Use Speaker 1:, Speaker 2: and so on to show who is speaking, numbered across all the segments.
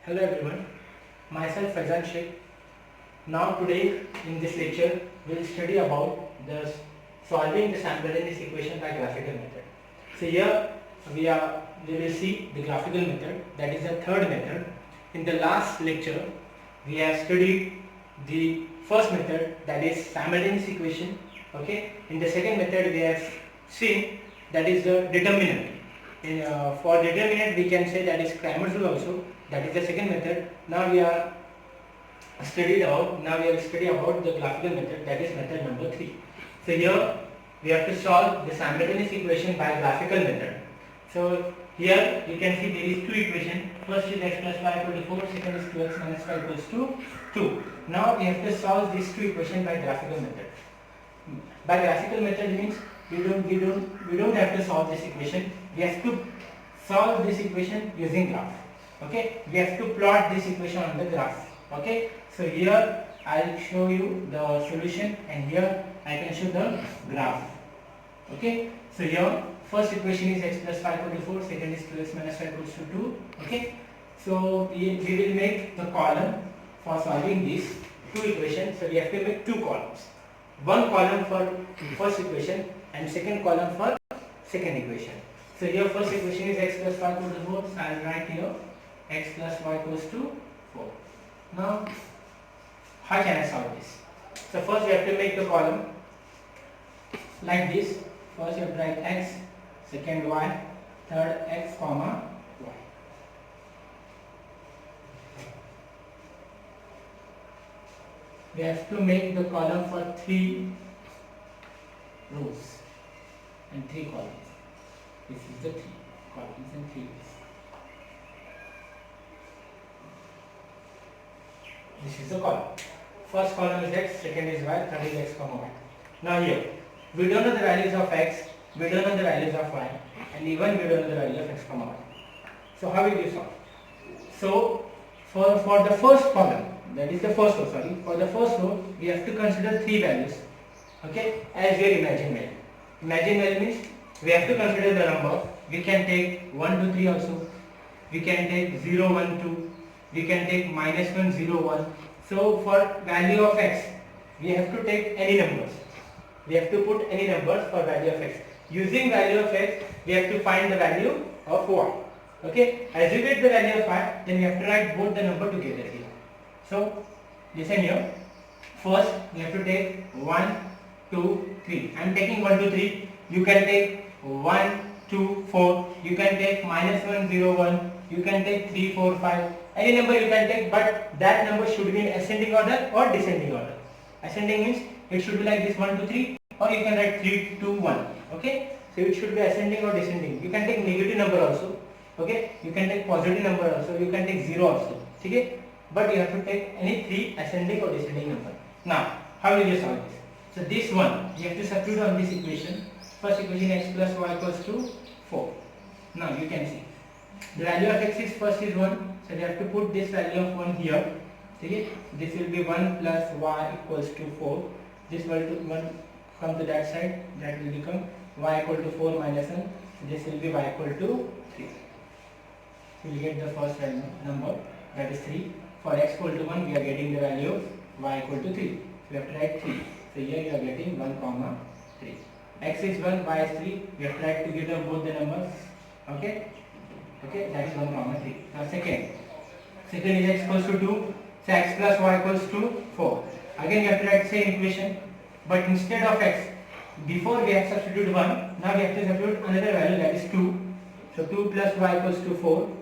Speaker 1: Hello everyone, myself Faizan Sheikh. Now today in this lecture we will study about the solving the simultaneous equation by graphical method. So here we will see the graphical method, that is the third method. In the last lecture we have studied the first method, that is simultaneous equation. Okay. In the second method we have seen that is the determinant. For determinant we can say that is Cramer's rule also. That is the second method. Now we have study about the graphical method, that is method number 3. So here we have to solve the simultaneous equation by graphical method. So here you can see there is two equations. First is x plus y equal to 4, second is 2x minus y equals to 2. Now we have to solve these two equations by graphical method. By graphical method means we don't have to solve this equation. We have to solve this equation using graph. Okay, we have to plot this equation on the graph. Okay, so here I'll show you the solution and here I can show the graph. Okay, so here first equation is x plus y equal to 4, second is 2x minus y equals to 2. Okay, so we will make the column for solving these two equations. So we have to make two columns, one column for first equation and second column for second equation. So here first equation is x plus y equal to 4, so I will write here x plus y equals to 4. Now how can I solve this? So first we have to make the column like this. First you have to write x, second y, third x comma y. We have to make the column for 3 rows and 3 columns. This is the 3 columns and 3 rows. This is the column. First column is x, second is y, third is x comma y. Now here, we don't know the values of x, we don't know the values of y, and even we don't know the value of x comma y. So how will you solve? So for the first column, that is the first row, for the first row, we have to consider 3 values. Okay, as your imagined value. Imagined value means we have to consider the number. We can take 1, 2, 3 also. We can take 0, 1, 2. We can take minus 1, 0, 1. So for value of x, we have to take any numbers. We have to put any numbers for value of x. Using value of x, we have to find the value of y. Okay, as you get the value of y, then we have to write both the number together here. So listen here. First, we have to take 1, 2, 3. I am taking 1, 2, 3. You can take 1, 2, 4. You can take minus 1, 0, 1. You can take 3, 4, 5. Any number you can take, but that number should be in ascending order or descending order. Ascending means it should be like this 1, 2, 3, or you can write 3, 2, 1. Okay, so it should be ascending or descending. You can take negative number also. Okay, you can take positive number also. You can take 0 also. Okay, but you have to take any 3 ascending or descending number. Now, how will you solve this? So this one, you have to substitute on this equation. First equation x plus y equals to 4. Now you can see the value of x is first is 1, so we have to put this value of 1 here. Okay, this will be 1 plus y equals to 4. This will to 1 come to that side, that will become y equal to 4 minus 1. This will be y equal to 3. We will get the first number, that is 3. For x equal to 1, we are getting the value of y equal to 3. So we have to write 3. So here you are getting 1 comma 3. X is 1, y is 3. We have to write together both the numbers. Okay. Okay, that is 1 comma 3. Now second is x equals to 2. So x plus y equals to 4. Again we have to write same equation, but instead of x, before we have substituted 1, now we have to substitute another value, that is 2. So 2 plus y equals to 4.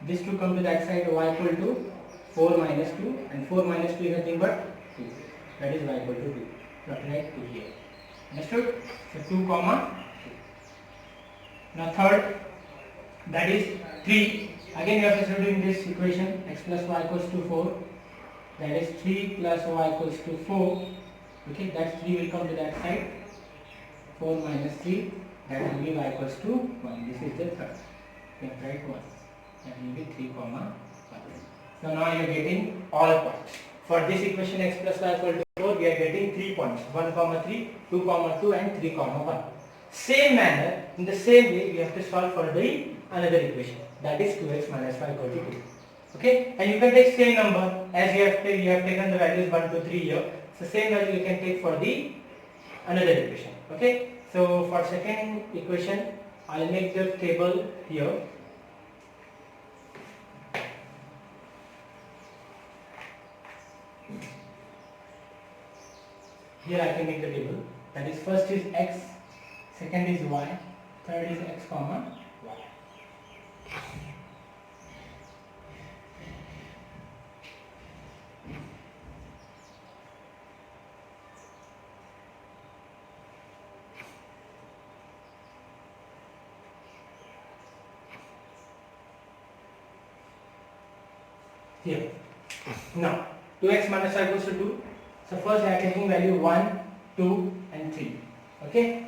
Speaker 1: This 2 come to that side, y equal to 4 minus 2, and 4 minus 2 is nothing but 2. That is y equal to 2. You have to write 2 here. Understood? So 2 comma 2. Now third, that is 3. Again you have to substitute in this equation, x plus y equals to 4. That is 3 plus y equals to 4. Okay, that 3 will come to that side. 4 minus 3, that will be y equals to 1. This is the third. You have to write 1. That will be 3 comma 1. So now you are getting all points. For this equation x plus y equal to 4, we are getting 3 points. 1 comma 3, 2 comma 2 and 3 comma 1. Same manner, in the same way, we have to solve for the another equation, that is 2x minus y equal to 2. Okay, and you can take same number as you have taken the values 1, 2, 3 here. So same value you can take for the another equation. Okay, so for second equation I'll make the table here. Here I can make the table. That is, first is x, second is y, third is x comma y. Here. Now 2x minus y equals to 2. So first I am taking value 1, 2 and 3. Okay.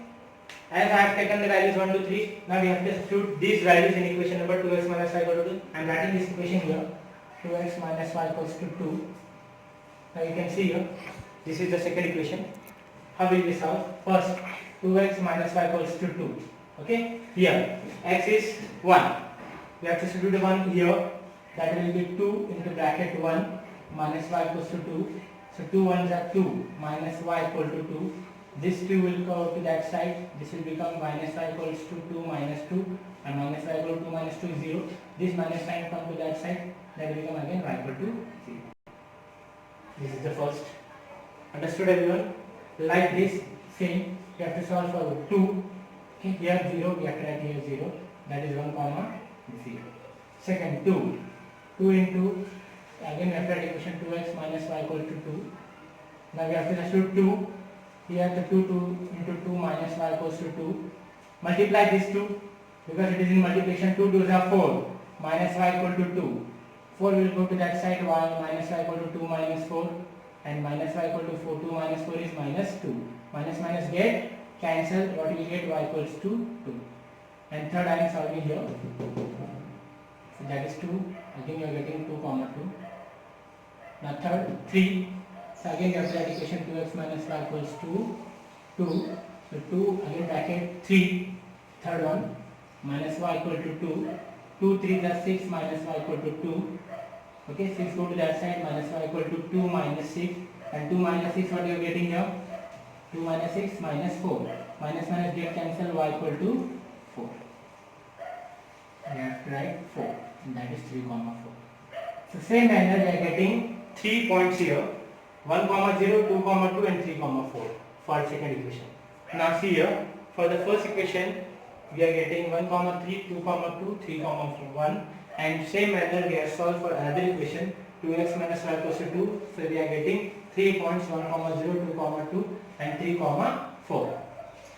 Speaker 1: As I have taken the values 1, 2, 3, now we have to substitute these values in equation number 2x minus y equals to 2. I am writing this equation here. 2x minus y equals to 2. Now you can see here, this is the second equation. How will we solve? First, 2x minus y equals to 2. Okay. Here, x is 1. We have to substitute 1 here. That will be 2 into bracket 1 minus y equals to 2. So 2 ones are 2 minus y equal to 2. This 2 will go to that side. This will become minus y equals to 2 minus 2, and minus y equal to 2 minus 2 is 0. This minus sign come to that side. That will become again y equal to 0. This is the first. Understood everyone? Like this, same. You have to solve for 2. Okay, here 0. We have to write here 0. That is 1 comma 0. Second, 2. 2 into, again we have to write equation 2x minus y equal to 2. Now we have to substitute 2. Here the 2 into 2 minus y equals to 2. Multiply these 2 because it is in multiplication. 2 2s are 4 minus y equal to 2. 4 will go to that side, y minus y equal to 2 minus 4, and minus y equal to 4. 2 minus 4 is minus 2. Minus minus get cancelled. What we get? Y equals to 2. And third I am solving here. So that is 2. Again you are getting 2 comma 2. Now third 3. So again you have to write equation 2x minus y equals to 2. So 2 again bracket 3. Third one minus y equal to 2. 2 3 plus 6 minus y equal to 2. Okay, 6 go to that side, minus y equal to 2 minus 6. And 2 minus 6 what you are getting here? 2 minus 6 minus 4. Minus minus get cancel, y equal to 4. You have to write 4. And that is 3 comma 4. So same manner we are getting 3 points here. 1 comma 0, 2 comma 2 and 3 comma 4 for second equation. Now see here, for the first equation we are getting 1 comma 3, 2 comma 2, 3 comma 1, and same manner we have solved for another equation 2x minus y equals to 2. So we are getting 3 points, 1 comma 0, 2 comma 2 and 3 comma 4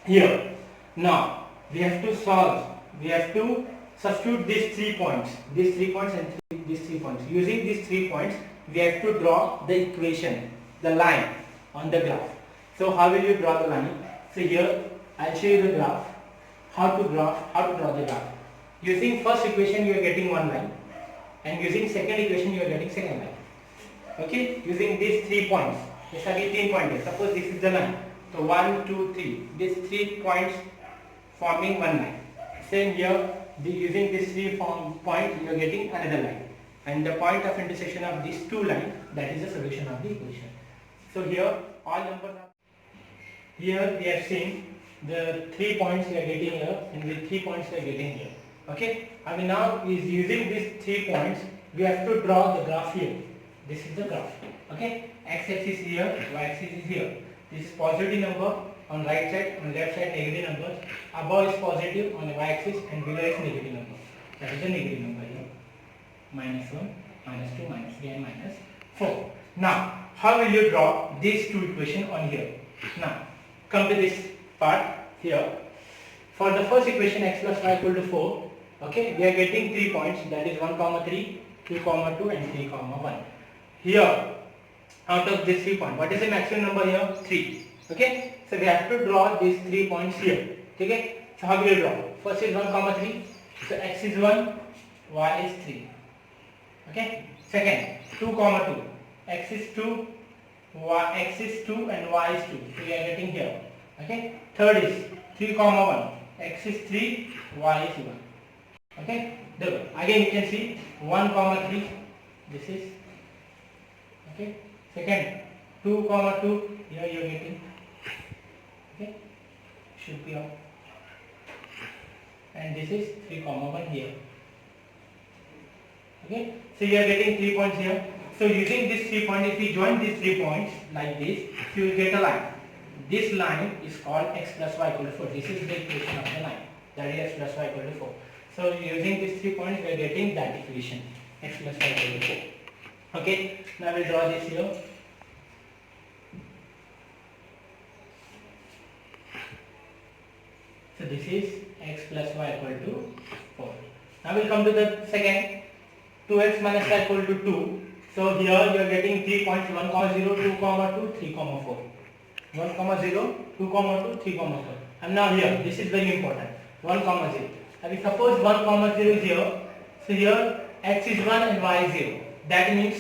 Speaker 1: here. Now we have to solve, we have to substitute these 3 points and these 3 points. Using these 3 points we have to draw the equation, the line on the graph. So how will you draw the line? So here I'll show you the graph, how to draw the graph. Using first equation you are getting one line, and using second equation you are getting second line. Okay, using these 3 points, this are 3 points. Suppose this is the line. So 1, 2, 3. These 3 points forming one line. Same here, using these 3 points you are getting another line. And the point of intersection of these 2 lines, that is the solution of the equation. So here all numbers are, here we have seen the 3 points we are getting here and the 3 points we are getting here. Okay, I mean now is using these 3 points we have to draw the graph here. This is the graph. Okay, x-axis is here, y-axis is here. This is positive number on right side, on left side negative number. Above is positive on the y-axis and below is negative number. That is the negative number here. Minus 1, minus 2, minus 3 and minus 4. Now, how will you draw these 2 equations on here? Now, come to this part here. For the first equation x plus y equal to 4, okay, we are getting 3 points, that is 1 comma 3, 2 comma 2 and 3 comma 1. Here, out of these 3 points, what is the maximum number here? 3. Okay, so we have to draw these 3 points here. Okay, so how will you draw? First is 1 comma 3, so x is 1, y is 3. Okay, second 2 comma 2, x is 2, x is 2 and y is 2. So we are getting here. Okay, third is 3 comma 1, x is 3, y is 1. Okay, again you can see 1 comma 3, This is okay. Second, 2 comma 2. Here you are getting okay. Should be off. And this is 3 comma 1 here. Okay. So you are getting 3 points here. So using this 3 points, if you join these 3 points like this, you will get a line. This line is called x plus y equal to 4. This is the equation of the line. That is x plus y equal to 4. So using these 3 points, we are getting that equation x plus y equal to 4. Okay. Now we will draw this here. So this is x plus y equal to 4. Now we will come to the second. 2x minus y equal to 2. So here you are getting 3 points, 1 comma 0, 2 comma 2, 3 comma 4. 1 comma 0, 2 comma 2, 3 comma 4. And now here, this is very important. 1 comma 0. Now we suppose 1 comma 0 is here. So here x is 1 and y is 0. That means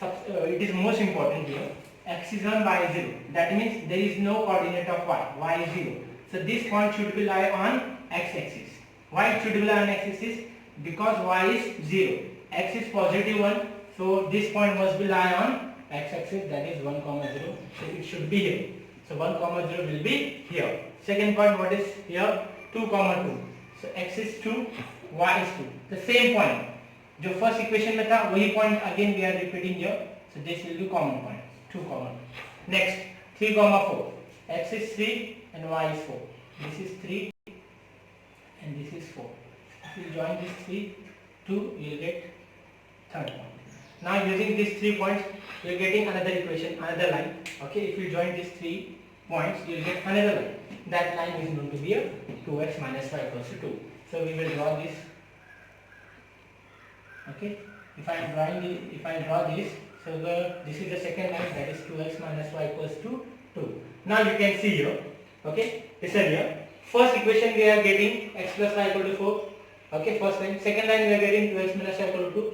Speaker 1: it is most important here. X is 1, y is 0. That means there is no coordinate of y. Y is 0. So this point should be lie on x-axis. Why it should be lie on x-axis? Because y is 0. X is positive 1. So this point must be lie on x-axis, that is 1 comma 0. So it should be here. So 1 comma 0 will be here. Second point, what is here? 2 comma 2. So x is 2, y is 2. The same point. जो first equation में था वही point again we are repeating here. So this will be common point. 2 comma 2. Next 3 comma 4. X is 3 and y is 4. This is 3 and this is 4. If you join these 3, 2, you will get third point. Now using these 3 points, you are getting another equation, another line. Okay, if you join these 3 points, you will get another line. That line is going to be a 2x minus y equals to 2. So we will draw this. Okay, if I draw this, so this is the second line, that is 2x minus y equals to 2. Now you can see here. Okay, listen here. First equation we are getting x plus y equal to 4. Okay, first line. Second line we are getting 2x minus y equal to 2.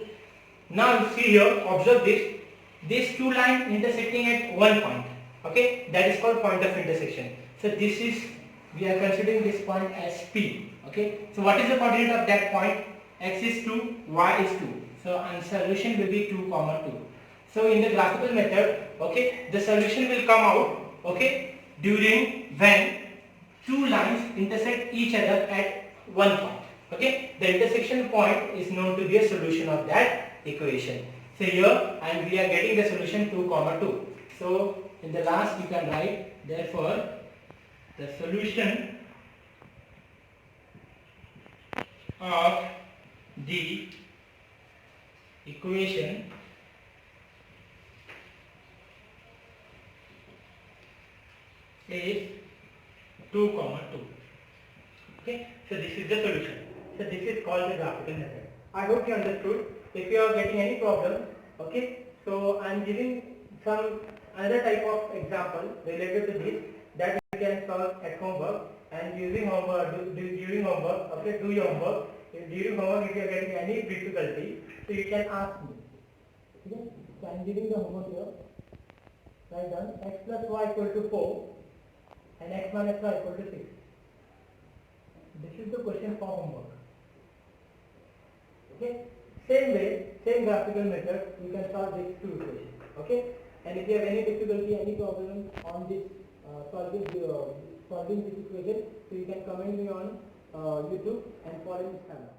Speaker 1: Now you see here, observe this. These two lines intersecting at one point. Okay, that is called point of intersection. So this is, we are considering this point as P. Okay, so what is the coordinate of that point? X is 2, y is 2. So and solution will be 2 comma 2. So in the graphical method, okay, the solution will come out, okay, during when two lines intersect each other at one point. Okay, the intersection point is known to be a solution of that equation. So here, and we are getting the solution 2 comma 2. So in the last you can write, therefore the solution of the equation is 2 comma 2. Okay, so this is the solution. So this is called the graphical method. I hope you understood. If you are getting any problem, okay, so I am giving some other type of example related to this that you can solve at homework, and using homework, during homework, okay, do your homework. During homework, if you are getting any difficulty, so you can ask me. Okay, so I am giving the homework here. Write down x plus y equal to 4 and x minus y equal to 6. This is the question for homework. Okay, same way, same graphical method, you can solve these two equations. Okay, and if you have any difficulty, any problem on this solving this equation, so you can comment me on YouTube and follow me channel.